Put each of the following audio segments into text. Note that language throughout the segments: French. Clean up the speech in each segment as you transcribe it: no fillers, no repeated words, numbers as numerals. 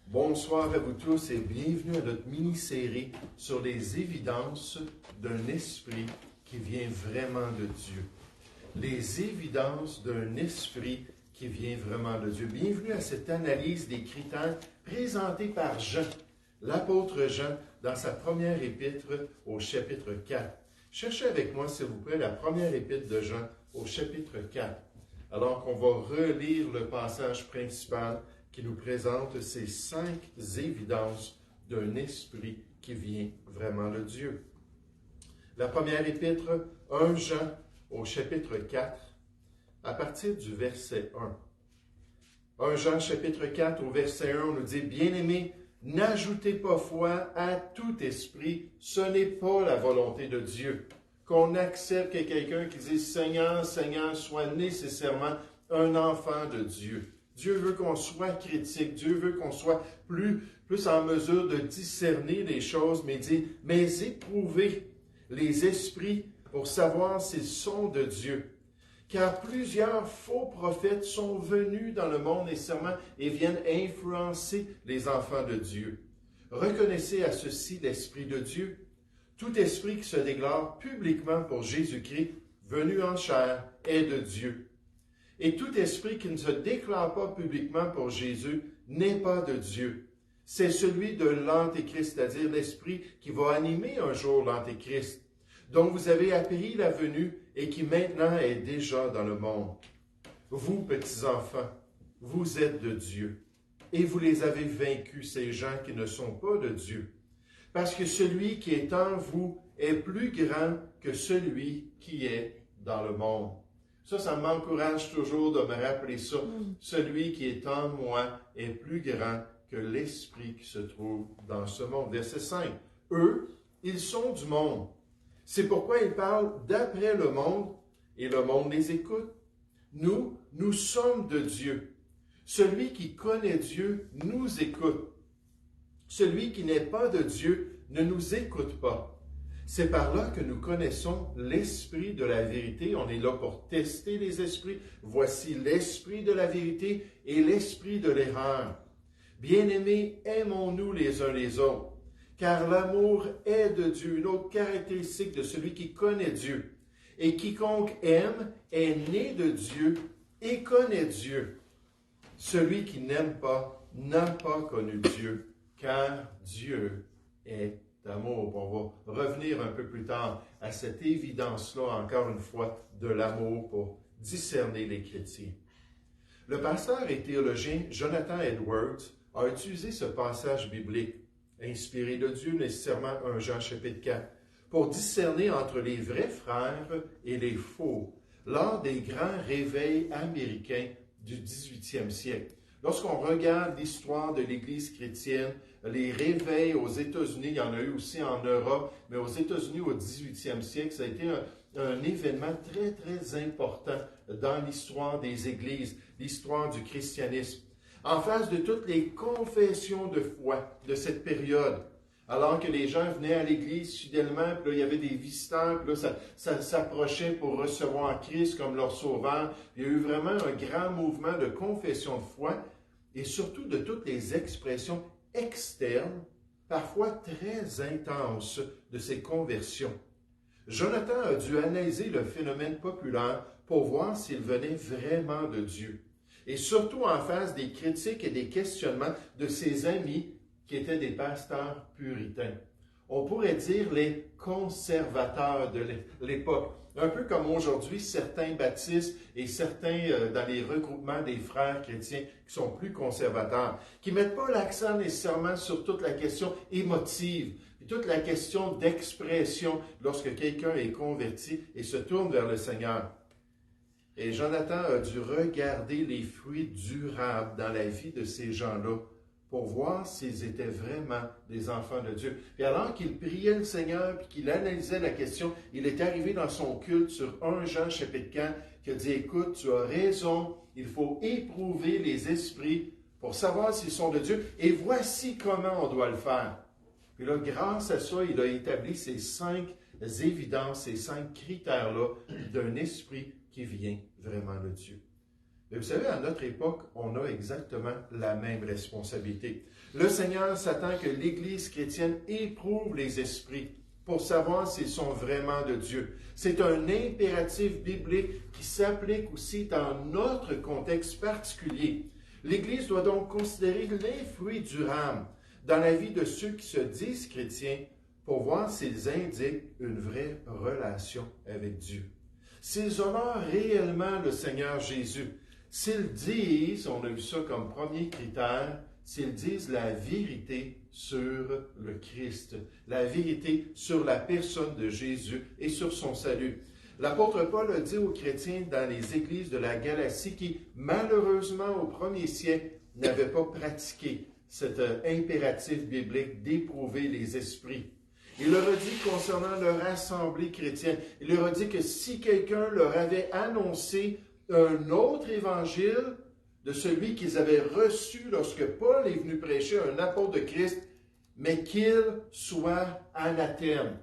Bonsoir à vous tous et bienvenue à notre mini-série sur les évidences d'un esprit qui vient vraiment de Dieu. Les évidences d'un esprit qui vient vraiment de Dieu. Bienvenue à cette analyse des critères présentés par Jean, l'apôtre Jean, dans sa première épître au chapitre 4. Cherchez avec moi, s'il vous plaît, la première épître de Jean au chapitre 4. Alors qu'on va relire le passage principal qui nous présente ces 5 évidences d'un esprit qui vient vraiment de Dieu. La première épître, 1 Jean au chapitre 4, à partir du verset 1. 1 Jean chapitre 4 au verset 1, on nous dit « Bien-aimés, n'ajoutez pas foi à tout esprit, ce n'est pas la volonté de Dieu. » Qu'on accepte que quelqu'un qui dit « Seigneur, Seigneur » soit nécessairement un enfant de Dieu. Dieu veut qu'on soit critique, Dieu veut qu'on soit plus en mesure de discerner les choses, mais il dit « Mais éprouvez les esprits pour savoir s'ils sont de Dieu. » Car plusieurs faux prophètes sont venus dans le monde nécessairement et viennent influencer les enfants de Dieu. Reconnaissez à ceci l'Esprit de Dieu. Tout esprit qui se déclare publiquement pour Jésus-Christ, venu en chair, est de Dieu. Et tout esprit qui ne se déclare pas publiquement pour Jésus n'est pas de Dieu. C'est celui de l'Antéchrist, c'est-à-dire l'esprit qui va animer un jour l'Antéchrist, dont vous avez appris la venue et qui maintenant est déjà dans le monde. Vous, petits-enfants, vous êtes de Dieu, et vous les avez vaincus, ces gens qui ne sont pas de Dieu. Parce que celui qui est en vous est plus grand que celui qui est dans le monde. Ça m'encourage toujours de me rappeler ça. Celui qui est en moi est plus grand que l'esprit qui se trouve dans ce monde. Verset 5. Eux, ils sont du monde. C'est pourquoi ils parlent d'après le monde et le monde les écoute. Nous sommes de Dieu. Celui qui connaît Dieu nous écoute. Celui qui n'est pas de Dieu ne nous écoute pas. C'est par là que nous connaissons l'esprit de la vérité. On est là pour tester les esprits. Voici l'esprit de la vérité et l'esprit de l'erreur. Bien-aimés, aimons-nous les uns les autres, car l'amour est de Dieu, une autre caractéristique de celui qui connaît Dieu. Et quiconque aime est né de Dieu et connaît Dieu. Celui qui n'aime pas n'a pas connu Dieu, car Dieu est d'amour. On va revenir un peu plus tard à cette évidence-là, encore une fois, de l'amour pour discerner les chrétiens. Le pasteur et théologien Jonathan Edwards a utilisé ce passage biblique, inspiré de Dieu, nécessairement 1 Jean chapitre 4, pour discerner entre les vrais frères et les faux, lors des grands réveils américains du 18e siècle. Lorsqu'on regarde l'histoire de l'Église chrétienne, les réveils aux États-Unis, il y en a eu aussi en Europe, mais aux États-Unis au 18e siècle, ça a été un événement très, très important dans l'histoire des Églises, l'histoire du christianisme. En face de toutes les confessions de foi de cette période, alors que les gens venaient à l'Église fidèlement, puis là, il y avait des visiteurs, puis là, ça s'approchait pour recevoir Christ comme leur sauveur. Il y a eu vraiment un grand mouvement de confession de foi, et surtout de toutes les expressions externes, parfois très intenses, de ces conversions. Jonathan a dû analyser le phénomène populaire pour voir s'il venait vraiment de Dieu. Et surtout en face des critiques et des questionnements de ses amis qui étaient des pasteurs puritains. On pourrait dire les conservateurs de l'époque. Un peu comme aujourd'hui, certains baptistes et certains dans les regroupements des frères chrétiens qui sont plus conservateurs, qui ne mettent pas l'accent nécessairement sur toute la question émotive, et toute la question d'expression lorsque quelqu'un est converti et se tourne vers le Seigneur. Et Jonathan a dû regarder les fruits durables dans la vie de ces gens-là pour voir s'ils étaient vraiment des enfants de Dieu. Et alors qu'il priait le Seigneur et qu'il analysait la question, il est arrivé dans son culte sur 1 Jean chapitre 4 qui a dit « Écoute, tu as raison, il faut éprouver les esprits pour savoir s'ils sont de Dieu et voici comment on doit le faire. » Puis là, grâce à ça, il a établi ces 5 évidences, ces 5 critères-là d'un esprit qui vient vraiment de Dieu. Et vous savez, à notre époque, on a exactement la même responsabilité. Le Seigneur s'attend que l'Église chrétienne éprouve les esprits pour savoir s'ils sont vraiment de Dieu. C'est un impératif biblique qui s'applique aussi dans notre contexte particulier. L'Église doit donc considérer l'influence durable dans la vie de ceux qui se disent chrétiens pour voir s'ils indiquent une vraie relation avec Dieu. S'ils honorent réellement le Seigneur Jésus, s'ils disent, on a vu ça comme premier critère, s'ils disent la vérité sur le Christ, la vérité sur la personne de Jésus et sur son salut. L'apôtre Paul a dit aux chrétiens dans les églises de la Galatie qui, malheureusement, au premier siècle, n'avaient pas pratiqué cet impératif biblique d'éprouver les esprits. Il leur a dit concernant leur assemblée chrétienne, il leur a dit que si quelqu'un leur avait annoncé un autre évangile de celui qu'ils avaient reçu lorsque Paul est venu prêcher, un apôtre de Christ, mais qu'il soit anathème.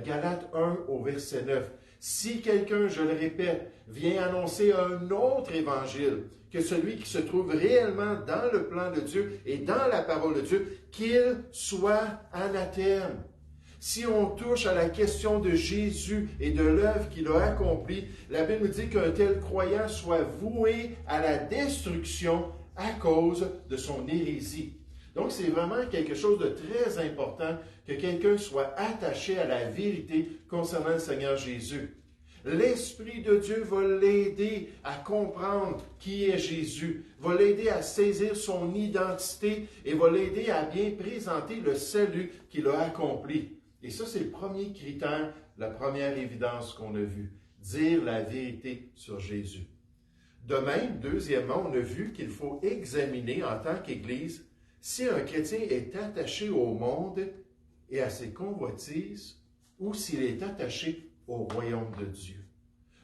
Galates 1 au verset 9. Si quelqu'un, je le répète, vient annoncer un autre évangile que celui qui se trouve réellement dans le plan de Dieu et dans la parole de Dieu, qu'il soit anathème. Si on touche à la question de Jésus et de l'œuvre qu'il a accomplie, la Bible nous dit qu'un tel croyant soit voué à la destruction à cause de son hérésie. Donc, c'est vraiment quelque chose de très important que quelqu'un soit attaché à la vérité concernant le Seigneur Jésus. L'Esprit de Dieu va l'aider à comprendre qui est Jésus, va l'aider à saisir son identité et va l'aider à bien présenter le salut qu'il a accompli. Et ça, c'est le premier critère, la première évidence qu'on a vue, dire la vérité sur Jésus. De même, deuxièmement, on a vu qu'il faut examiner en tant qu'Église si un chrétien est attaché au monde et à ses convoitises ou s'il est attaché au royaume de Dieu.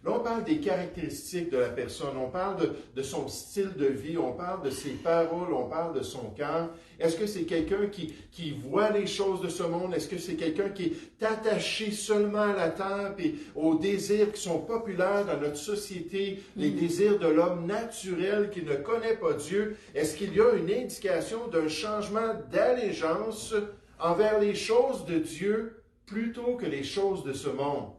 Là, on parle des caractéristiques de la personne, on parle de son style de vie, on parle de ses paroles, on parle de son cœur. Est-ce que c'est quelqu'un qui voit les choses de ce monde? Est-ce que c'est quelqu'un qui est attaché seulement à la terre et aux désirs qui sont populaires dans notre société, les désirs de l'homme naturel qui ne connaît pas Dieu? Est-ce qu'il y a une indication d'un changement d'allégeance envers les choses de Dieu plutôt que les choses de ce monde?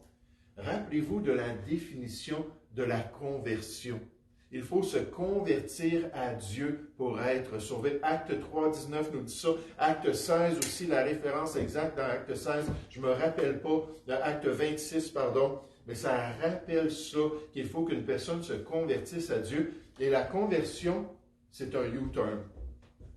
Rappelez-vous de la définition de la conversion. Il faut se convertir à Dieu pour être sauvé. Acte 3, 19 nous dit ça. Acte 16 aussi, la référence exacte dans Acte 16, je ne me rappelle pas, dans Acte 26, pardon, mais ça rappelle ça, qu'il faut qu'une personne se convertisse à Dieu. Et la conversion, c'est un U-turn,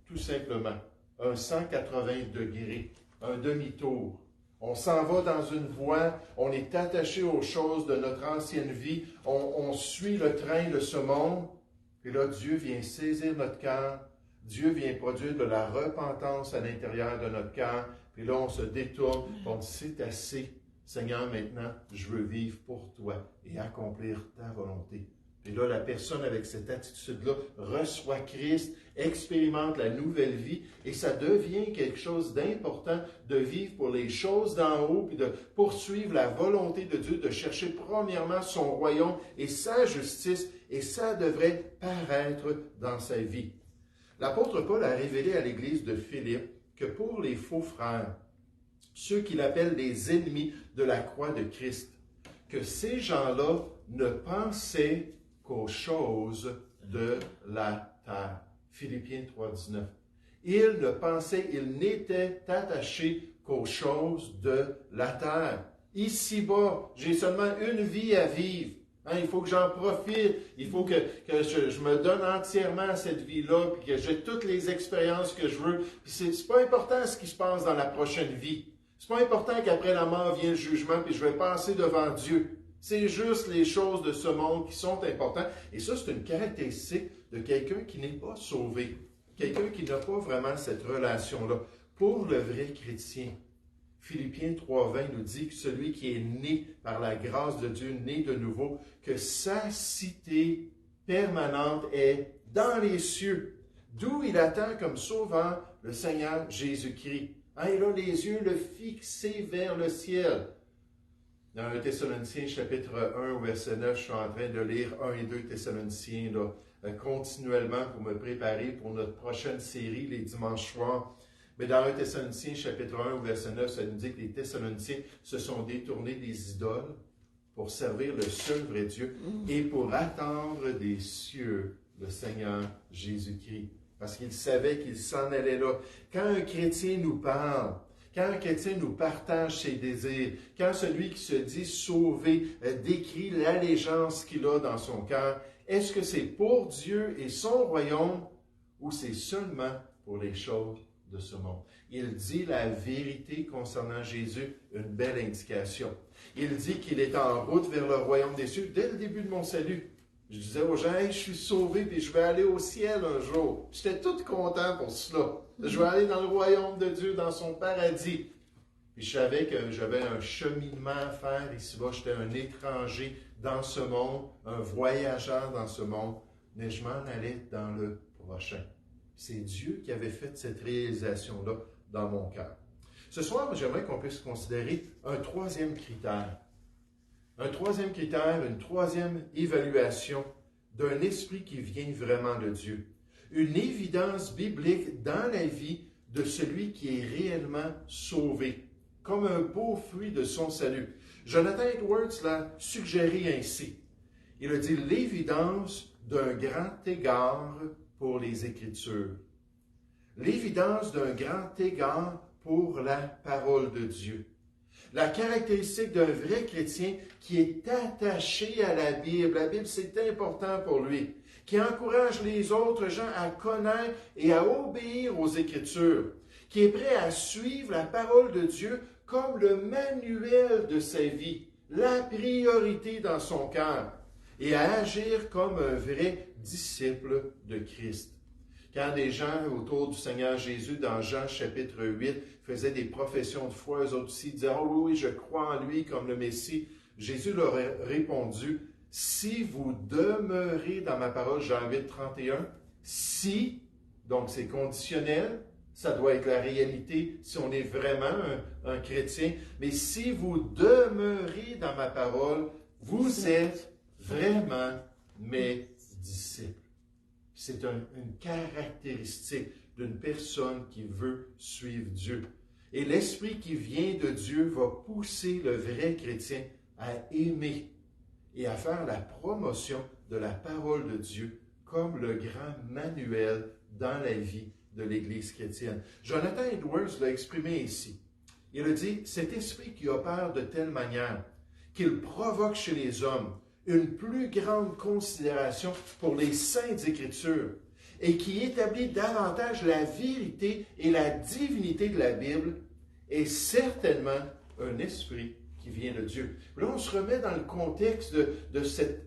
tout simplement. Un 180 degrés, un demi-tour. On s'en va dans une voie, on est attaché aux choses de notre ancienne vie, on suit le train de ce monde, et là, Dieu vient saisir notre cœur, Dieu vient produire de la repentance à l'intérieur de notre cœur, puis là, on se détourne, on dit, c'est assez, Seigneur, maintenant, je veux vivre pour toi et accomplir ta volonté. Et là, la personne avec cette attitude-là reçoit Christ, expérimente la nouvelle vie et ça devient quelque chose d'important de vivre pour les choses d'en haut puis de poursuivre la volonté de Dieu, de chercher premièrement son royaume et sa justice et ça devrait paraître dans sa vie. L'apôtre Paul a révélé à l'église de Philippe que pour les faux frères, ceux qu'il appelle les ennemis de la croix de Christ, que ces gens-là ne pensaient qu'aux choses de la terre. Philippiens 3, 19. Ils ne pensaient, ils n'étaient attachés qu'aux choses de la terre. Ici-bas, j'ai seulement une vie à vivre. Il faut que j'en profite. Il faut que je me donne entièrement à cette vie-là, puis que j'ai toutes les expériences que je veux. Puis c'est pas important ce qui se passe dans la prochaine vie. C'est pas important qu'après la mort vienne le jugement, puis je vais passer devant Dieu. C'est juste les choses de ce monde qui sont importantes. Et ça, c'est une caractéristique de quelqu'un qui n'est pas sauvé. Quelqu'un qui n'a pas vraiment cette relation-là. Pour le vrai chrétien, Philippiens 3,20 nous dit que celui qui est né par la grâce de Dieu, né de nouveau, que sa cité permanente est dans les cieux, d'où il attend comme sauveur le Seigneur Jésus-Christ. Il a les yeux fixés vers le ciel. Dans 1 Thessaloniciens, chapitre 1, verset 9, je suis en train de lire 1 et 2 Thessaloniciens, là, continuellement pour me préparer pour notre prochaine série, les dimanches soirs. Mais dans 1 Thessaloniciens, chapitre 1, au verset 9, ça nous dit que les Thessaloniciens se sont détournés des idoles pour servir le seul vrai Dieu et pour attendre des cieux le Seigneur Jésus-Christ. Parce qu'ils savaient qu'il s'en allait là. Quand un chrétien nous parle, quand un chrétien nous partage ses désirs, quand celui qui se dit sauvé décrit l'allégeance qu'il a dans son cœur, est-ce que c'est pour Dieu et son royaume ou c'est seulement pour les choses de ce monde? Il dit la vérité concernant Jésus, une belle indication. Il dit qu'il est en route vers le royaume des cieux dès le début de mon salut. Je disais aux gens, hey, je suis sauvé puis je vais aller au ciel un jour. J'étais tout content pour cela. Je vais aller dans le royaume de Dieu, dans son paradis. Puis je savais que j'avais un cheminement à faire ici-bas. J'étais un étranger dans ce monde, un voyageur dans ce monde. Mais je m'en allais dans le prochain. C'est Dieu qui avait fait cette réalisation-là dans mon cœur. Ce soir, j'aimerais qu'on puisse considérer un troisième critère. Un troisième critère, une troisième évaluation d'un esprit qui vient vraiment de Dieu. Une évidence biblique dans la vie de celui qui est réellement sauvé, comme un beau fruit de son salut. Jonathan Edwards l'a suggéré ainsi. Il a dit l'évidence d'un grand égard pour les Écritures. L'évidence d'un grand égard pour la parole de Dieu. La caractéristique d'un vrai chrétien qui est attaché à la Bible. La Bible, c'est important pour lui. Qui encourage les autres gens à connaître et à obéir aux Écritures. Qui est prêt à suivre la parole de Dieu comme le manuel de sa vie. La priorité dans son cœur. Et à agir comme un vrai disciple de Christ. Quand des gens autour du Seigneur Jésus, dans Jean chapitre 8, faisaient des professions de foi, eux autres aussi disaient « Oh oui, je crois en lui comme le Messie », Jésus leur a répondu « Si vous demeurez dans ma parole », Jean 8, 31, « si », donc c'est conditionnel, ça doit être la réalité si on est vraiment un chrétien, mais si vous demeurez dans ma parole, vous êtes vraiment mes disciples. C'est une caractéristique d'une personne qui veut suivre Dieu. Et l'esprit qui vient de Dieu va pousser le vrai chrétien à aimer et à faire la promotion de la parole de Dieu comme le grand manuel dans la vie de l'Église chrétienne. Jonathan Edwards l'a exprimé ici. Il a dit « Cet esprit qui opère de telle manière qu'il provoque chez les hommes une plus grande considération pour les saintes Écritures et qui établit davantage la vérité et la divinité de la Bible est certainement un esprit qui vient de Dieu. » Là, on se remet dans le contexte de cet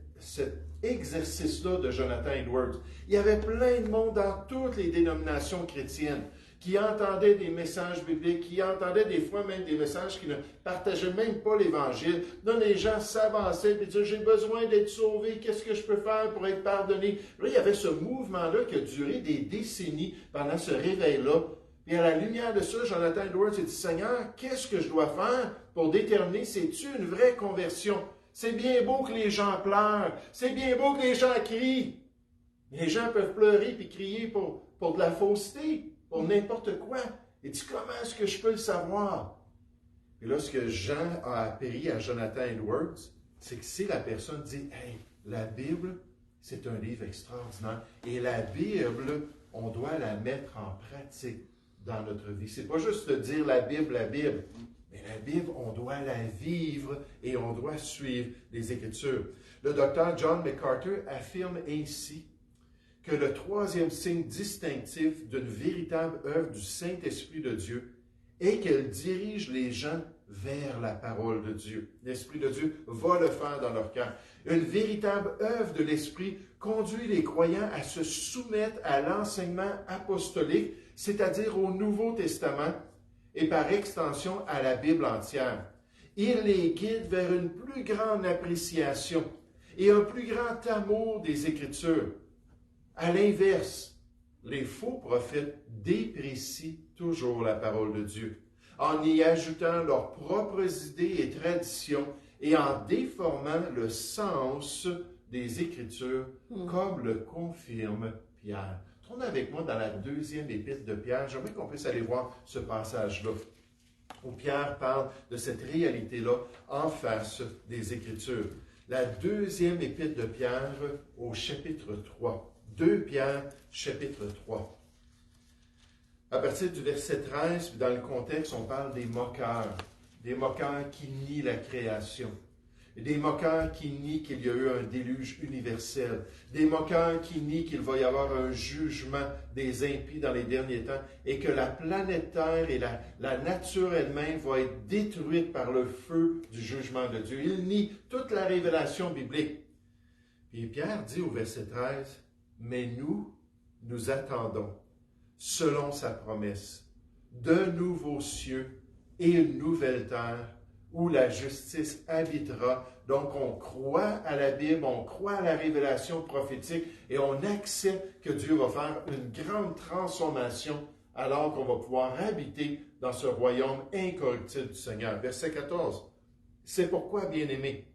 exercice-là de Jonathan Edwards. Il y avait plein de monde dans toutes les dénominations chrétiennes qui entendaient des messages bibliques, qui entendaient des fois même des messages qui ne partageaient même pas l'Évangile. Là, les gens s'avançaient et disaient « J'ai besoin d'être sauvé, qu'est-ce que je peux faire pour être pardonné? » Là, il y avait ce mouvement-là qui a duré des décennies pendant ce réveil-là. Et à la lumière de ça, Jonathan Edwards a dit « Seigneur, qu'est-ce que je dois faire pour déterminer, c'est-tu une vraie conversion? C'est bien beau que les gens pleurent, c'est bien beau que les gens crient. Les gens peuvent pleurer et crier pour de la fausseté. Pour n'importe quoi. Il dit, comment est-ce que je peux le savoir? Et là, ce que Jean a appris à Jonathan Edwards, c'est que si la personne dit, hey, la Bible, c'est un livre extraordinaire. Et la Bible, on doit la mettre en pratique dans notre vie. C'est pas juste de dire la Bible. Mais la Bible, on doit la vivre et on doit suivre les Écritures. Le docteur John MacArthur affirme ainsi que le troisième signe distinctif d'une véritable œuvre du Saint-Esprit de Dieu est qu'elle dirige les gens vers la parole de Dieu. L'Esprit de Dieu va le faire dans leur cœur. Une véritable œuvre de l'Esprit conduit les croyants à se soumettre à l'enseignement apostolique, c'est-à-dire au Nouveau Testament et par extension à la Bible entière. Il les guide vers une plus grande appréciation et un plus grand amour des Écritures. À l'inverse, les faux prophètes déprécient toujours la parole de Dieu, en y ajoutant leurs propres idées et traditions et en déformant le sens des Écritures, comme le confirme Pierre. Tournez avec moi dans la deuxième épître de Pierre. J'aimerais qu'on puisse aller voir ce passage-là, où Pierre parle de cette réalité-là en face des Écritures. La deuxième épître de Pierre au chapitre 3. 2 Pierre, chapitre 3. À partir du verset 13, puis dans le contexte, on parle des moqueurs qui nient la création, des moqueurs qui nient qu'il y a eu un déluge universel, des moqueurs qui nient qu'il va y avoir un jugement des impies dans les derniers temps et que la planète Terre et la nature elle-même vont être détruites par le feu du jugement de Dieu. Ils nient toute la révélation biblique. Et Pierre dit au verset 13, « Mais nous attendons, selon sa promesse, de nouveaux cieux et une nouvelle terre où la justice habitera. » Donc, on croit à la Bible, on croit à la révélation prophétique et on accepte que Dieu va faire une grande transformation alors qu'on va pouvoir habiter dans ce royaume incorruptible du Seigneur. Verset 14. C'est pourquoi, bien-aimés,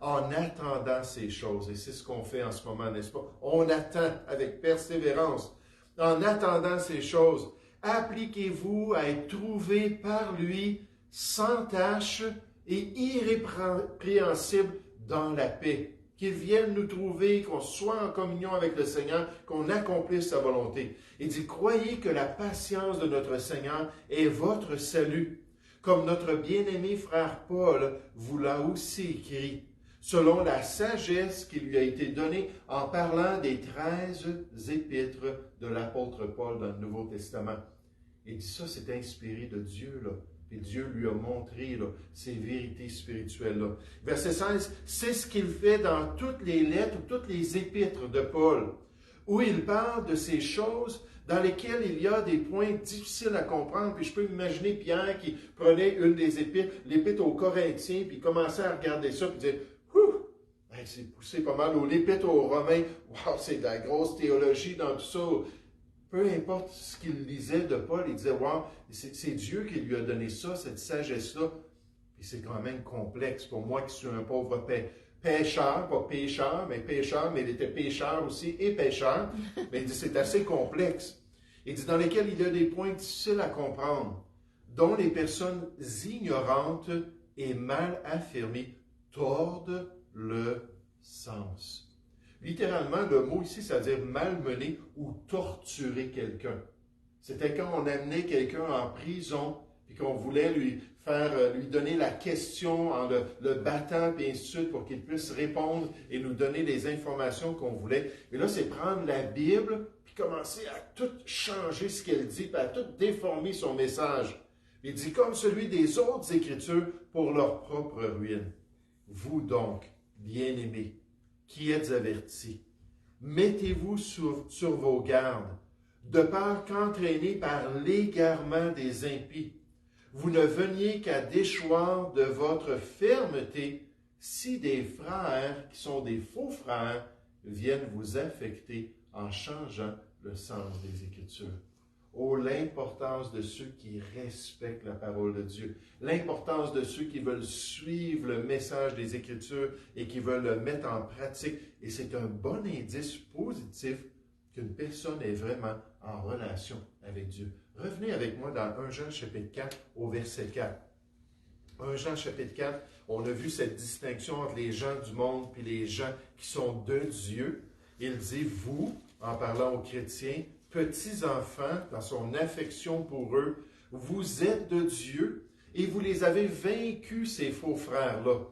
en attendant ces choses, et c'est ce qu'on fait en ce moment, n'est-ce pas? On attend avec persévérance. En attendant ces choses, appliquez-vous à être trouvés par lui sans tache et irrépréhensible dans la paix. Qu'il vienne nous trouver, qu'on soit en communion avec le Seigneur, qu'on accomplisse sa volonté. Il dit, croyez que la patience de notre Seigneur est votre salut. Comme notre bien-aimé frère Paul vous l'a aussi écrit, selon la sagesse qui lui a été donnée en parlant des 13 épîtres de l'apôtre Paul dans le Nouveau Testament. Il dit ça, c'est inspiré de Dieu, là. Et Dieu lui a montré là, ces vérités spirituelles-là. Verset 16, c'est ce qu'il fait dans toutes les lettres, toutes les épîtres de Paul, où il parle de ces choses dans lesquelles il y a des points difficiles à comprendre. Puis je peux imaginer Pierre qui prenait une des épîtres, l'épître aux Corinthiens, puis il commençait à regarder ça, puis dire, c'est poussé pas mal. Ou l'épître aux Romains, wow, c'est de la grosse théologie dans tout ça. Peu importe ce qu'il lisait de Paul, il disait, wow, c'est Dieu qui lui a donné ça, cette sagesse-là. Et c'est quand même complexe pour moi qui suis un pauvre pécheur, pas pécheur, mais il était pécheur aussi et pécheur. Mais il dit, c'est assez complexe. Il dit, dans lesquels il y a des points difficiles à comprendre, dont les personnes ignorantes et mal affirmées tordent le sens. Littéralement, le mot ici, ça veut dire malmener ou torturer quelqu'un. C'était quand on amenait quelqu'un en prison, puis qu'on voulait lui donner la question en le battant, puis ainsi de suite, pour qu'il puisse répondre et nous donner les informations qu'on voulait. Et là, c'est prendre la Bible, puis commencer à tout changer ce qu'elle dit, puis à tout déformer son message. Il dit, comme celui des autres Écritures, pour leur propre ruine. Vous donc, bien-aimés, qui êtes avertis, mettez-vous sur vos gardes, de peur qu'entraînés par l'égarement des impies, vous ne veniez qu'à déchoir de votre fermeté si des frères, qui sont des faux frères, viennent vous affecter en changeant le sens des Écritures. Oh, l'importance de ceux qui respectent la parole de Dieu, l'importance de ceux qui veulent suivre le message des Écritures et qui veulent le mettre en pratique. Et c'est un bon indice positif qu'une personne est vraiment en relation avec Dieu. Revenez avec moi dans 1 Jean chapitre 4 au verset 4. 1 Jean chapitre 4, on a vu cette distinction entre les gens du monde et les gens qui sont de Dieu. Il dit, vous, en parlant aux chrétiens, petits enfants, dans son affection pour eux, vous êtes de Dieu et vous les avez vaincus, ces faux frères-là.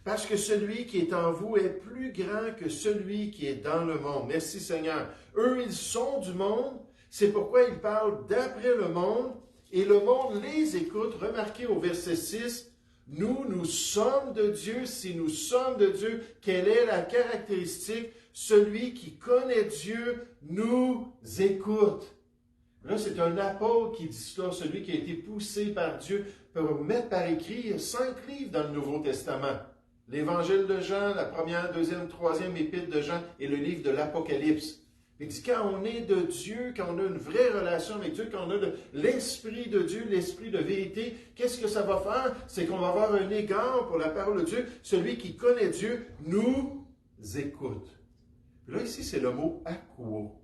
Parce que celui qui est en vous est plus grand que celui qui est dans le monde. Merci Seigneur. Eux, ils sont du monde. C'est pourquoi ils parlent d'après le monde et le monde les écoute. Remarquez au verset 6, nous sommes de Dieu. Si nous sommes de Dieu, quelle est la caractéristique? Celui qui connaît Dieu nous écoute. Là, c'est un apôtre qui dit cela, celui qui a été poussé par Dieu pour mettre par écrit 5 livres dans le Nouveau Testament. L'Évangile de Jean, la première, deuxième, troisième épître de Jean et le livre de l'Apocalypse. Il dit, quand on est de Dieu, quand on a une vraie relation avec Dieu, quand on a l'Esprit de Dieu, l'Esprit de vérité, qu'est-ce que ça va faire? C'est qu'on va avoir un égard pour la parole de Dieu. Celui qui connaît Dieu nous écoutent. Puis là, ici, c'est le mot akouo.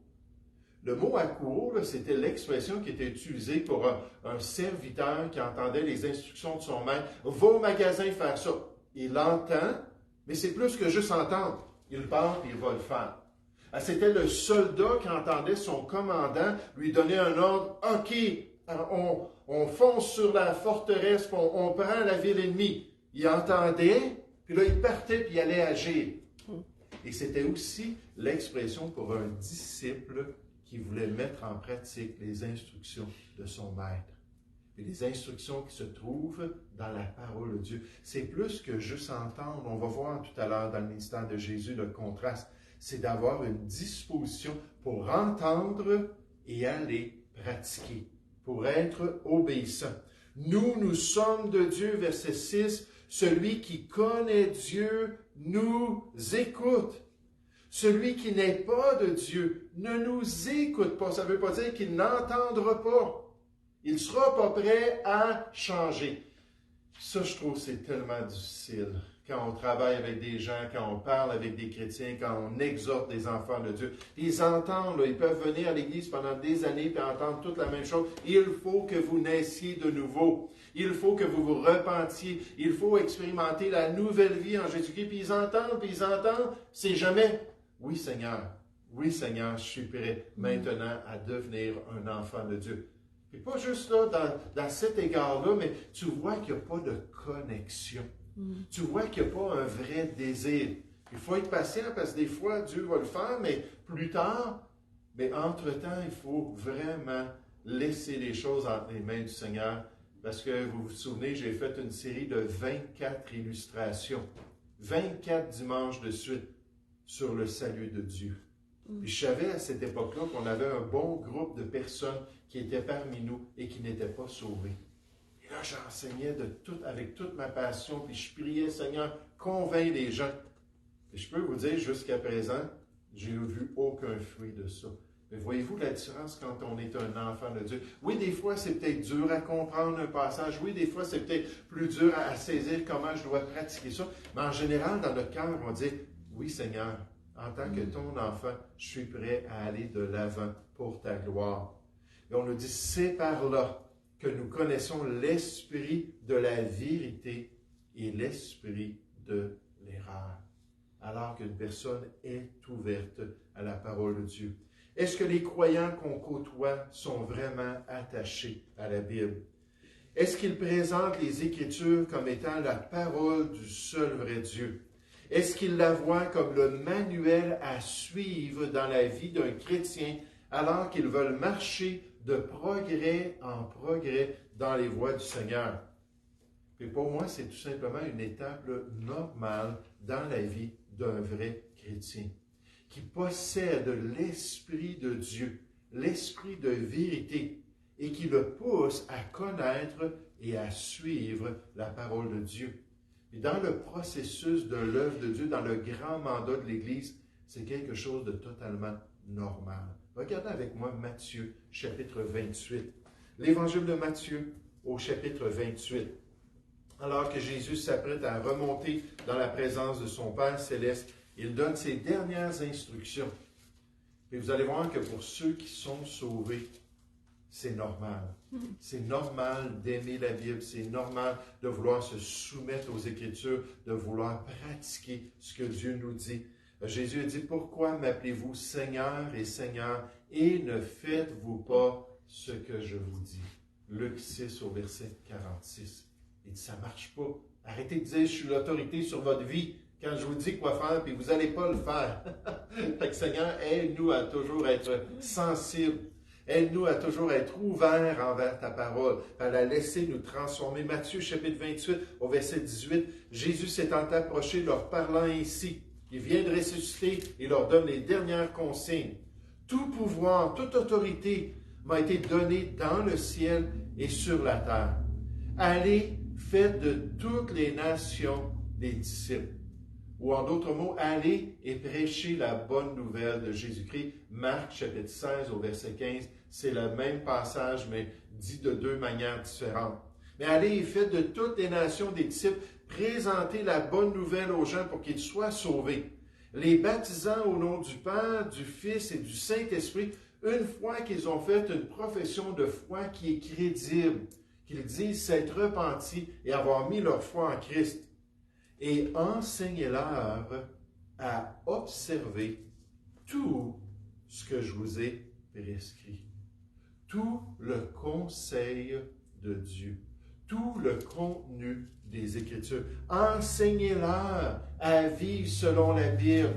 Le mot akouo, c'était l'expression qui était utilisée pour un serviteur qui entendait les instructions de son maître. Va au magasin faire ça. Il l'entend, mais c'est plus que juste entendre. Il part et il va le faire. C'était le soldat qui entendait son commandant lui donner un ordre. OK, on fonce sur la forteresse, on prend la ville ennemie. Il entendait, puis là, il partait, puis il allait agir. Et c'était aussi l'expression pour un disciple qui voulait mettre en pratique les instructions de son maître. Et les instructions qui se trouvent dans la parole de Dieu. C'est plus que juste entendre. On va voir tout à l'heure dans le ministère de Jésus le contraste. C'est d'avoir une disposition pour entendre et aller pratiquer, pour être obéissant. Nous sommes de Dieu, verset 6, celui qui connaît Dieu nous écoute. Celui qui n'est pas de Dieu ne nous écoute pas. Ça ne veut pas dire qu'il n'entendra pas. Il ne sera pas prêt à changer. Ça, je trouve, c'est tellement difficile. Quand on travaille avec des gens, quand on parle avec des chrétiens, quand on exhorte des enfants de Dieu. Ils entendent, là, ils peuvent venir à l'église pendant des années et entendre toute la même chose. Il faut que vous naissiez de nouveau. Il faut que vous vous repentiez. Il faut expérimenter la nouvelle vie en Jésus-Christ. Puis ils entendent. C'est jamais « Oui, Seigneur, je suis prêt maintenant à devenir un enfant de Dieu. » Et pas juste là, dans cet égard-là, mais tu vois qu'il n'y a pas de connexion. Tu vois qu'il n'y a pas un vrai désir. Il faut être patient parce que des fois, Dieu va le faire, mais plus tard, mais entre-temps, il faut vraiment laisser les choses entre les mains du Seigneur. Parce que vous vous souvenez, j'ai fait une série de 24 illustrations, 24 dimanches de suite sur le salut de Dieu. Puis je savais à cette époque-là qu'on avait un bon groupe de personnes qui étaient parmi nous et qui n'étaient pas sauvées. Et là, j'enseignais avec toute ma passion, puis je priais, Seigneur, convainc les gens. Et je peux vous dire, jusqu'à présent, j'ai vu aucun fruit de ça. Mais voyez-vous la différence quand on est un enfant de Dieu? Oui, des fois, c'est peut-être dur à comprendre un passage. Oui, des fois, c'est peut-être plus dur à saisir comment je dois pratiquer ça. Mais en général, dans notre cœur, on dit, oui, Seigneur, en tant que ton enfant, je suis prêt à aller de l'avant pour ta gloire. Et on nous dit, c'est par là que nous connaissons l'esprit de la vérité et l'esprit de l'erreur. Alors qu'une personne est ouverte à la parole de Dieu. Est-ce que les croyants qu'on côtoie sont vraiment attachés à la Bible? Est-ce qu'ils présentent les Écritures comme étant la parole du seul vrai Dieu? Est-ce qu'ils la voient comme le manuel à suivre dans la vie d'un chrétien alors qu'ils veulent marcher de progrès en progrès dans les voies du Seigneur? Et pour moi, c'est tout simplement une étape normale dans la vie d'un vrai chrétien qui possède l'Esprit de Dieu, l'Esprit de vérité, et qui le pousse à connaître et à suivre la parole de Dieu. Et dans le processus de l'œuvre de Dieu, dans le grand mandat de l'Église, c'est quelque chose de totalement normal. Regardez avec moi Matthieu, chapitre 28. L'Évangile de Matthieu, au chapitre 28. Alors que Jésus s'apprête à remonter dans la présence de son Père céleste, il donne ses dernières instructions. Et vous allez voir que pour ceux qui sont sauvés, c'est normal. C'est normal d'aimer la Bible. C'est normal de vouloir se soumettre aux Écritures, de vouloir pratiquer ce que Dieu nous dit. Jésus a dit, « Pourquoi m'appelez-vous Seigneur et Seigneur et ne faites-vous pas ce que je vous dis? » Luc 6 au verset 46. Il dit, ça ne marche pas. Arrêtez de dire, je suis l'autorité sur votre vie quand je vous dis quoi faire, puis vous n'allez pas le faire. Fait que Seigneur, aide-nous à toujours être sensibles. Aide-nous à toujours être ouverts envers ta parole, à la laisser nous transformer. Matthieu chapitre 28 au verset 18, Jésus s'étant approché, leur parlant ainsi. Il vient de ressusciter et leur donne les dernières consignes. Tout pouvoir, toute autorité m'a été donné dans le ciel et sur la terre. Allez, faites de toutes les nations des disciples. Ou en d'autres mots, allez et prêchez la bonne nouvelle de Jésus-Christ. Marc chapitre 16 au verset 15, c'est le même passage, mais dit de deux manières différentes. Mais allez et faites de toutes les nations des disciples, présentez la bonne nouvelle aux gens pour qu'ils soient sauvés. les baptisant au nom du Père, du Fils et du Saint-Esprit, une fois qu'ils ont fait une profession de foi qui est crédible, qu'ils disent s'être repentis et avoir mis leur foi en Christ, et enseignez-leur à observer tout ce que je vous ai prescrit. Tout le conseil de Dieu, tout le contenu des Écritures. Enseignez-leur à vivre selon la Bible.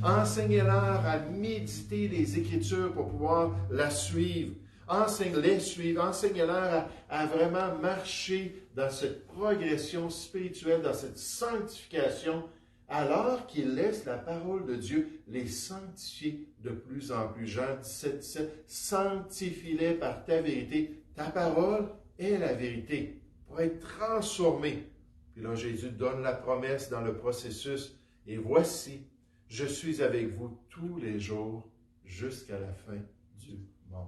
Enseignez-leur à méditer les Écritures pour pouvoir la suivre. Enseignez-leur à vraiment marcher dans cette progression spirituelle, dans cette sanctification, alors qu'ils laissent la parole de Dieu les sanctifier de plus en plus. Jean 17, 17, sanctifie-les par ta vérité. Ta parole est la vérité pour être transformés. Puis là, Jésus donne la promesse dans le processus. Et voici, je suis avec vous tous les jours jusqu'à la fin du monde.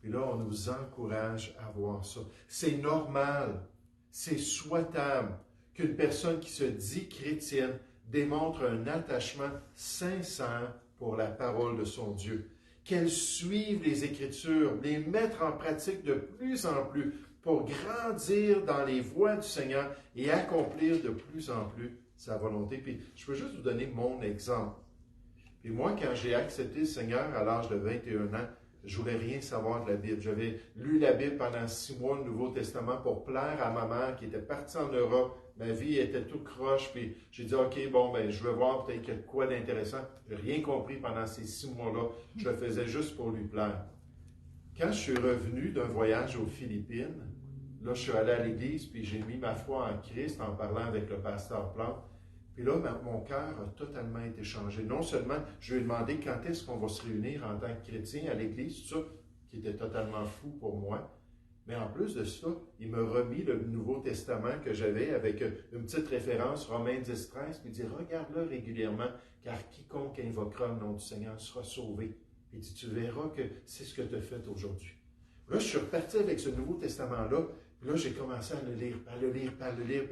Puis là, on nous encourage à voir ça. C'est normal, c'est souhaitable qu'une personne qui se dit chrétienne démontre un attachement sincère pour la parole de son Dieu. Qu'elle suive les Écritures, les mettre en pratique de plus en plus pour grandir dans les voies du Seigneur et accomplir de plus en plus sa volonté. Puis je peux juste vous donner mon exemple. Puis moi, quand j'ai accepté le Seigneur à l'âge de 21 ans, je ne voulais rien savoir de la Bible. J'avais lu la Bible pendant 6 mois, le Nouveau Testament, pour plaire à ma mère qui était partie en Europe. Ma vie était tout croche, puis j'ai dit, OK, bon, ben, je vais voir peut-être qu'il y a quoi d'intéressant. Je n'ai rien compris pendant ces 6 mois-là. Je le faisais juste pour lui plaire. Quand je suis revenu d'un voyage aux Philippines, là, je suis allé à l'église, puis j'ai mis ma foi en Christ en parlant avec le pasteur Plante. Puis là, mon cœur a totalement été changé. Non seulement, je lui ai demandé quand est-ce qu'on va se réunir en tant que chrétien à l'église, tout ça, qui était totalement fou pour moi. Mais en plus de ça, il m'a remis le Nouveau Testament que j'avais avec une petite référence, Romains 10, 13, puis il dit, regarde-le régulièrement, car quiconque invoquera le nom du Seigneur sera sauvé. Puis il dit, tu verras que c'est ce que tu as fait aujourd'hui. Là, je suis reparti avec ce Nouveau Testament-là, puis là, j'ai commencé à le lire, par le lire.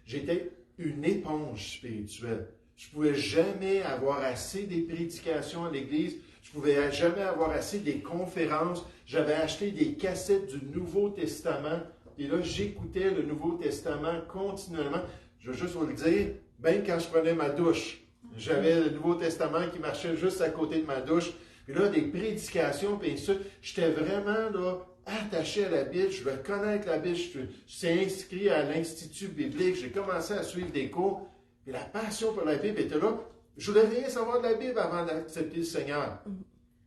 J'étais une éponge spirituelle. Je ne pouvais jamais avoir assez des prédications à l'Église. Je ne pouvais jamais avoir assez des conférences. J'avais acheté des cassettes du Nouveau Testament. Et là, j'écoutais le Nouveau Testament continuellement. Je veux juste vous le dire, même quand je prenais ma douche, j'avais le Nouveau Testament qui marchait juste à côté de ma douche. Puis là, des prédications, puis ça, j'étais vraiment là, attaché à la Bible, je veux connaître la Bible, je suis inscrit à l'Institut biblique, j'ai commencé à suivre des cours, puis la passion pour la Bible était là. Je voulais rien savoir de la Bible avant d'accepter le Seigneur.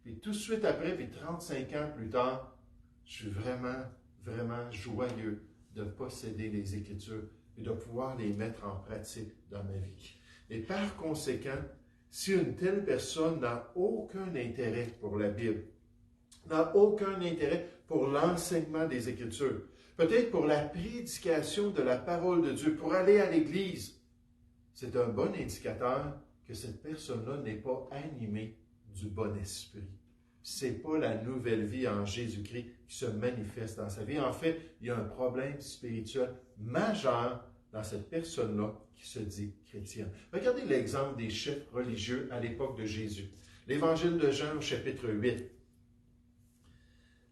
Puis tout de suite après, puis 35 ans plus tard, je suis vraiment, vraiment joyeux de posséder les Écritures et de pouvoir les mettre en pratique dans ma vie. Et par conséquent, si une telle personne n'a aucun intérêt pour la Bible, n'a aucun intérêt pour l'enseignement des Écritures, peut-être pour la prédication de la parole de Dieu, pour aller à l'Église, c'est un bon indicateur que cette personne-là n'est pas animée du bon esprit. Ce n'est pas la nouvelle vie en Jésus-Christ qui se manifeste dans sa vie. En fait, il y a un problème spirituel majeur dans cette personne-là qui se dit chrétienne. Regardez l'exemple des chefs religieux à l'époque de Jésus. L'Évangile de Jean au chapitre 8.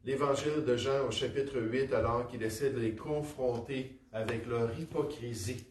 L'Évangile de Jean au chapitre 8, alors qu'il essaie de les confronter avec leur hypocrisie.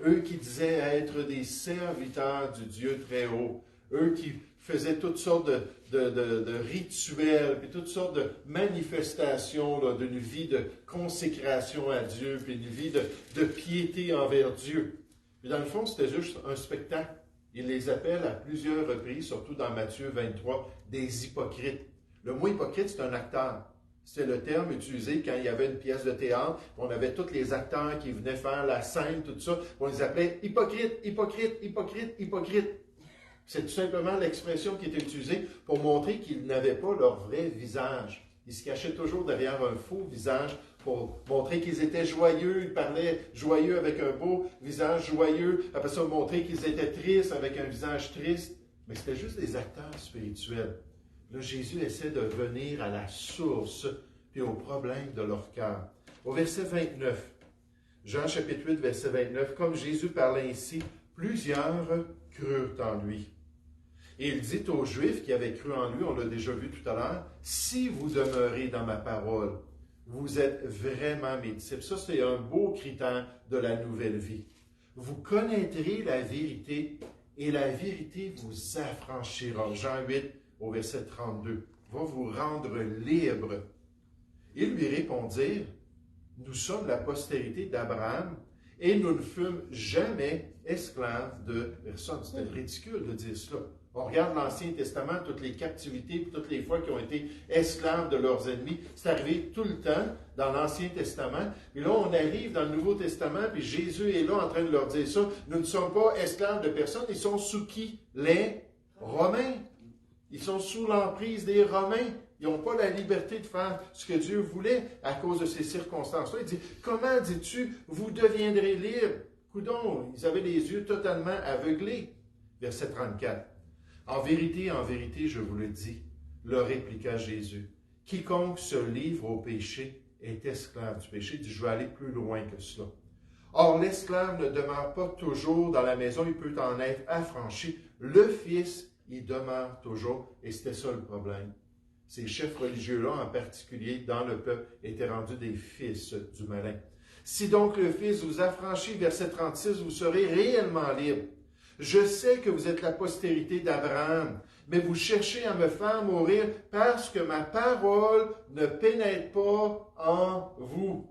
Eux qui disaient être des serviteurs du Dieu très haut. Eux qui faisaient toutes sortes de rituels, puis toutes sortes de manifestations là, d'une vie de consécration à Dieu, puis une vie de piété envers Dieu. Mais dans le fond, c'était juste un spectacle. Il les appelle à plusieurs reprises, surtout dans Matthieu 23, des hypocrites. Le mot hypocrite, c'est un acteur. C'est le terme utilisé quand il y avait une pièce de théâtre. On avait tous les acteurs qui venaient faire la scène, tout ça. On les appelait hypocrites, hypocrites, hypocrites, hypocrites. C'est tout simplement l'expression qui était utilisée pour montrer qu'ils n'avaient pas leur vrai visage. Ils se cachaient toujours derrière un faux visage pour montrer qu'ils étaient joyeux. Ils parlaient joyeux avec un beau visage joyeux. Après ça, montrer qu'ils étaient tristes avec un visage triste. Mais c'était juste des acteurs spirituels. Là, Jésus essaie de venir à la source puis au problème de leur cœur. Au verset 29, Jean chapitre 8, verset 29, comme Jésus parlait ainsi, plusieurs crurent en lui. Et il dit aux Juifs qui avaient cru en lui, on l'a déjà vu tout à l'heure, si vous demeurez dans ma parole, vous êtes vraiment mes disciples. Ça, c'est un beau critère de la nouvelle vie. Vous connaîtrez la vérité et la vérité vous affranchira. Jean 8 au verset 32 va vous rendre libre. Ils lui répondirent, nous sommes la postérité d'Abraham et nous ne fûmes jamais esclaves de personne. C'était ridicule de dire cela. On regarde l'Ancien Testament, toutes les captivités, toutes les fois qu'ils ont été esclaves de leurs ennemis. C'est arrivé tout le temps dans l'Ancien Testament. Puis là, on arrive dans le Nouveau Testament, puis Jésus est là en train de leur dire ça. Nous ne sommes pas esclaves de personne. Ils sont sous qui? Les Romains. Ils sont sous l'emprise des Romains. Ils n'ont pas la liberté de faire ce que Dieu voulait à cause de ces circonstances-là. Il dit, comment dis-tu, vous deviendrez libres? Coudon, ils avaient les yeux totalement aveuglés. Verset 34. En vérité, je vous le dis, leur répliqua Jésus, quiconque se livre au péché est esclave du péché. Il dit, je vais aller plus loin que cela. Or, l'esclave ne demeure pas toujours dans la maison, il peut en être affranchi. Le Fils, il demeure toujours, et c'était ça le problème. Ces chefs religieux-là, en particulier dans le peuple, étaient rendus des fils du malin. Si donc le Fils vous affranchit, verset 36, vous serez réellement libre. Je sais que vous êtes la postérité d'Abraham, mais vous cherchez à me faire mourir parce que ma parole ne pénètre pas en vous.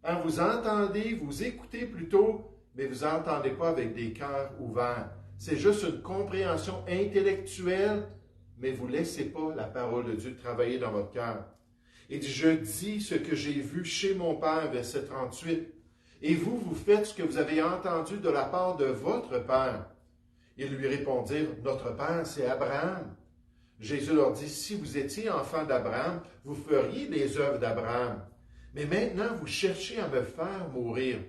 Hein, vous entendez, vous écoutez plutôt, mais vous n'entendez pas avec des cœurs ouverts. C'est juste une compréhension intellectuelle, mais vous ne laissez pas la parole de Dieu travailler dans votre cœur. Il dit, je dis ce que j'ai vu chez mon Père, verset 38. Et vous, vous faites ce que vous avez entendu de la part de votre Père. Ils lui répondirent, notre Père, c'est Abraham. Jésus leur dit, si vous étiez enfant d'Abraham, vous feriez les œuvres d'Abraham. Mais maintenant, vous cherchez à me faire mourir.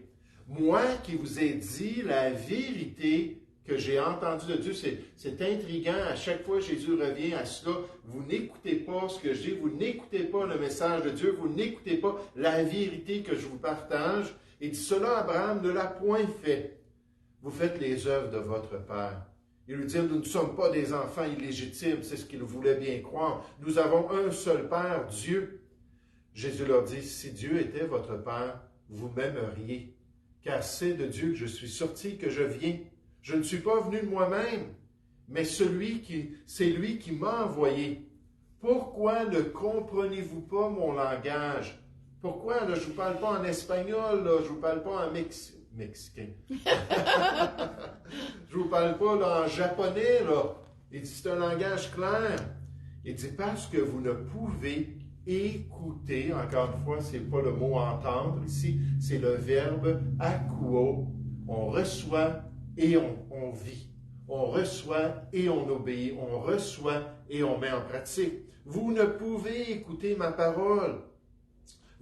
Moi qui vous ai dit la vérité que j'ai entendue de Dieu, c'est intriguant. À chaque fois, Jésus revient à cela. Vous n'écoutez pas ce que je dis, vous n'écoutez pas le message de Dieu, vous n'écoutez pas la vérité que je vous partage. Il dit, cela, Abraham ne l'a point fait. Vous faites les œuvres de votre Père. Il lui dit, nous ne sommes pas des enfants illégitimes, c'est ce qu'il voulait bien croire. Nous avons un seul Père, Dieu. Jésus leur dit, si Dieu était votre Père, vous m'aimeriez, car c'est de Dieu que je suis sorti, que je viens. Je ne suis pas venu de moi-même, mais c'est lui qui m'a envoyé. Pourquoi ne comprenez-vous pas mon langage? Pourquoi? Là, je ne vous parle pas en espagnol, là, je ne vous parle pas en mexicain. Je ne vous parle pas là, en japonais. Là. Il dit, c'est un langage clair. Il dit, parce que vous ne pouvez écouter, encore une fois, ce n'est pas le mot entendre, ici, c'est le verbe akuo. On reçoit et on vit. On reçoit et on obéit. On reçoit et on met en pratique. Vous ne pouvez écouter ma parole.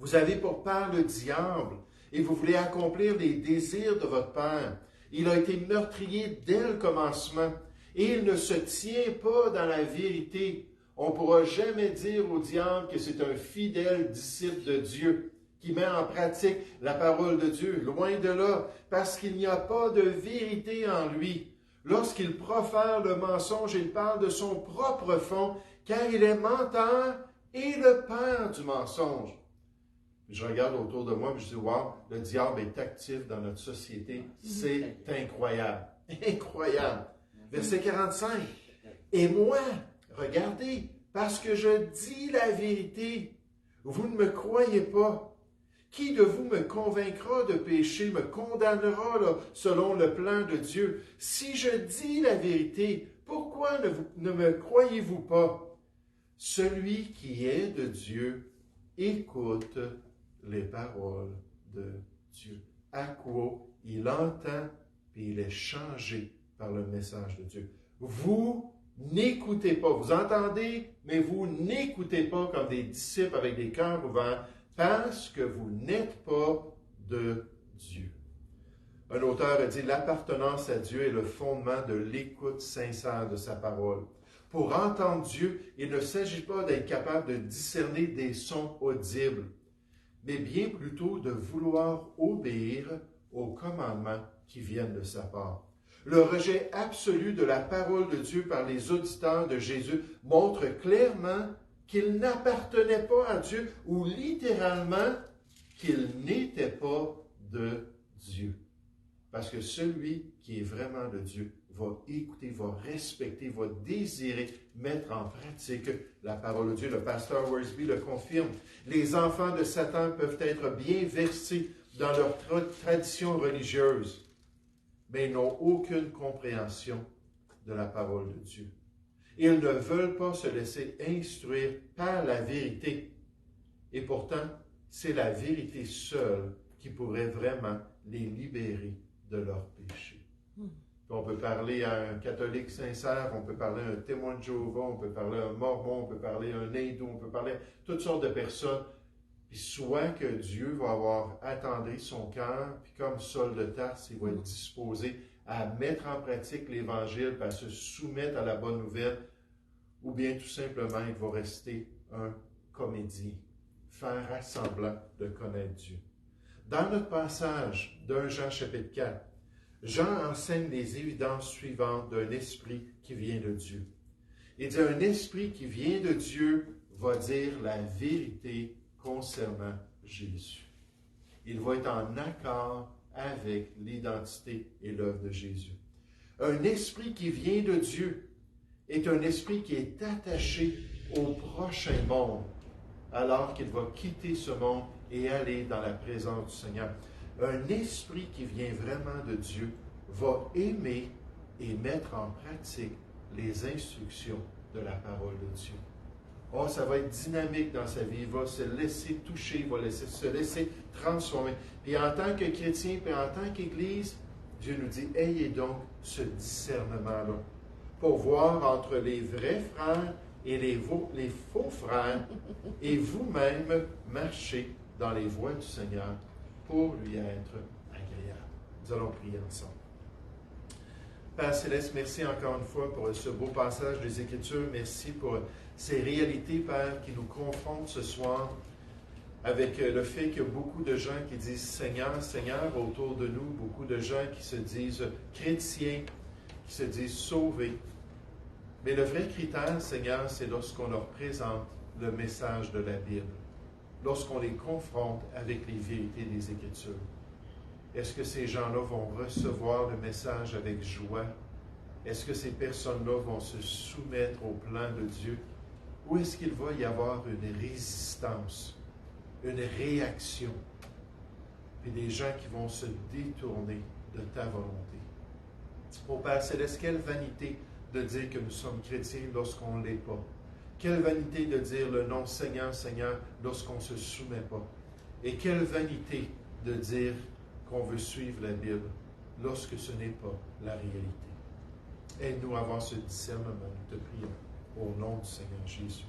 Vous avez pour père le diable et vous voulez accomplir les désirs de votre père. Il a été meurtrier dès le commencement et il ne se tient pas dans la vérité. On ne pourra jamais dire au diable que c'est un fidèle disciple de Dieu qui met en pratique la parole de Dieu. Loin de là, parce qu'il n'y a pas de vérité en lui. Lorsqu'il profère le mensonge, il parle de son propre fond, car il est menteur et le père du mensonge. Je regarde autour de moi et je dis, wow, le diable est actif dans notre société. C'est incroyable. Incroyable. Verset 45. Et moi, regardez, parce que je dis la vérité, vous ne me croyez pas. Qui de vous me convaincra de péché, me condamnera là, selon le plan de Dieu? Si je dis la vérité, pourquoi ne me croyez-vous pas? Celui qui est de Dieu écoute les paroles de Dieu. À quoi il entend et il est changé par le message de Dieu. Vous n'écoutez pas. Vous entendez, mais vous n'écoutez pas comme des disciples avec des cœurs ouverts parce que vous n'êtes pas de Dieu. Un auteur a dit, l'appartenance à Dieu est le fondement de l'écoute sincère de sa parole. Pour entendre Dieu, il ne s'agit pas d'être capable de discerner des sons audibles, mais bien plutôt de vouloir obéir aux commandements qui viennent de sa part. Le rejet absolu de la parole de Dieu par les auditeurs de Jésus montre clairement qu'il n'appartenait pas à Dieu ou littéralement qu'il n'était pas de Dieu. Parce que celui qui est vraiment de Dieu va écouter, va respecter, va désirer mettre en pratique la parole de Dieu. Le pasteur Worsby le confirme. Les enfants de Satan peuvent être bien versés dans leur tradition religieuse, mais ils n'ont aucune compréhension de la parole de Dieu. Ils ne veulent pas se laisser instruire par la vérité. Et pourtant, c'est la vérité seule qui pourrait vraiment les libérer de leurs péchés. On peut parler à un catholique sincère, on peut parler à un témoin de Jéhovah, on peut parler à un mormon, on peut parler à un hindou, on peut parler à toutes sortes de personnes. Puis soit que Dieu va avoir attendri son cœur, puis comme Saul de Tarse, il va être disposé à mettre en pratique l'Évangile, puis à se soumettre à la bonne nouvelle, ou bien tout simplement, il va rester un comédien, faire semblant de connaître Dieu. Dans notre passage d'1 Jean chapitre 4, Jean enseigne les évidences suivantes d'un esprit qui vient de Dieu. Il dit un esprit qui vient de Dieu va dire la vérité concernant Jésus. Il va être en accord avec l'identité et l'œuvre de Jésus. Un esprit qui vient de Dieu est un esprit qui est attaché au prochain monde, alors qu'il va quitter ce monde et aller dans la présence du Seigneur. Un esprit qui vient vraiment de Dieu va aimer et mettre en pratique les instructions de la parole de Dieu. Oh, ça va être dynamique dans sa vie. Il va se laisser toucher, il va se laisser transformer. Puis en tant que chrétien, puis en tant qu'Église, Dieu nous dit, ayez donc ce discernement-là pour voir entre les vrais frères et les faux frères et vous-même marcher dans les voies du Seigneur pour lui être agréable. Nous allons prier ensemble. Père Céleste, merci encore une fois pour ce beau passage des Écritures. Merci pour ces réalités, Père, qui nous confrontent ce soir avec le fait qu'il y a beaucoup de gens qui disent Seigneur, Seigneur autour de nous, beaucoup de gens qui se disent chrétiens, qui se disent sauvés. Mais le vrai critère, Seigneur, c'est lorsqu'on leur présente le message de la Bible, lorsqu'on les confronte avec les vérités des Écritures. Est-ce que ces gens-là vont recevoir le message avec joie? Est-ce que ces personnes-là vont se soumettre au plan de Dieu? Ou est-ce qu'il va y avoir une résistance, une réaction, et des gens qui vont se détourner de ta volonté? Ô Père Céleste, quelle vanité de dire que nous sommes chrétiens lorsqu'on ne l'est pas. Quelle vanité de dire le nom Seigneur, Seigneur lorsqu'on ne se soumet pas. Et quelle vanité de dire qu'on veut suivre la Bible lorsque ce n'est pas la réalité. Aide-nous à avoir ce discernement, nous te prions, au nom du Seigneur Jésus.